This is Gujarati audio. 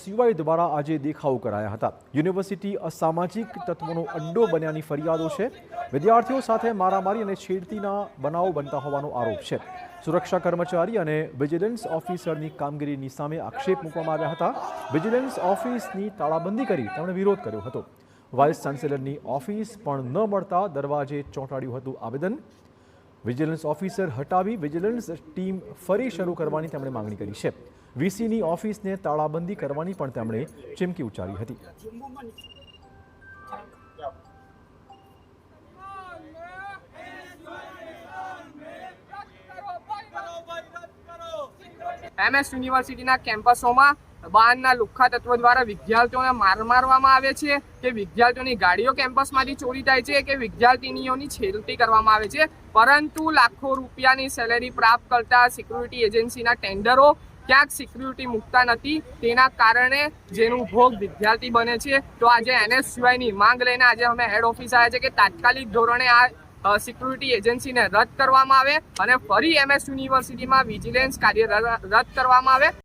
NSUI દ્વારા આજે દેખાવો કરાયા હતા। યુનિવર્સિટી અસામાજિક તત્વોનો અડ્ડો બન્યાની ફરિયાદો છે। વિદ્યાર્થીઓ સાથે મારામારી અને છેડતીના બનાવો બનતા હોવાનો આરોપ છે। સુરક્ષા કર્મચારી અને વિજિલન્સ ઓફિસરની કામગીરીની સામે આક્ષેપ મૂકવામાં આવ્યા હતા। વિજિલન્સ ઓફિસની તાળાબંધી કરી તેમણે વિરોધ કર્યો હતો। વાઇસ ચાન્સેલરની ઓફિસ પણ ન મળતા દરવાજે ચોંટાડ્યું હતું આવેદન। વિજિલન્સ ઓફિસર હટાવી વિજિલન્સ ટીમ ફરી શરૂ કરવાની તેમણે માંગણી કરી છે। વીસીની ઓફિસને તાળાબંધી કરવાની પણ તેમણે ચીમકી ઉચ્ચારી હતી। MS યુનિવર્સિટીના કેમ્પસોમાં બહારના લુખ્ખા તત્વો દ્વારા વિદ્યાર્થીઓને મારવામાં આવે છે કે વિદ્યાર્થીઓની ગાડીઓ કેમ્પસમાંથી ચોરી થાય છે કે વિદ્યાર્થીનીઓની છેડતી કરવામાં આવે છે, પરંતુ લાખો રૂપિયાની સેલેરી પ્રાપ્ત કરતા સિક્યુરિટી એજન્સીના ટેન્ડરો ક્યાંક સિક્યુરિટી મૂકતા નથી। તેના કારણે જેનું ભોગ વિદ્યાર્થી બને છે। તો આજે NSUIની માંગ લઈને આજે અમે હેડ ઓફિસ આવ્યા છે કે તાત્કાલિક ધોરણે આ સિક્યુરિટી એજન્સીને રદ કરવામાં આવે અને ફરી MS યુનિવર્સિટીમાં વિજિલન્સ કાર્ય રદ કરવામાં આવે।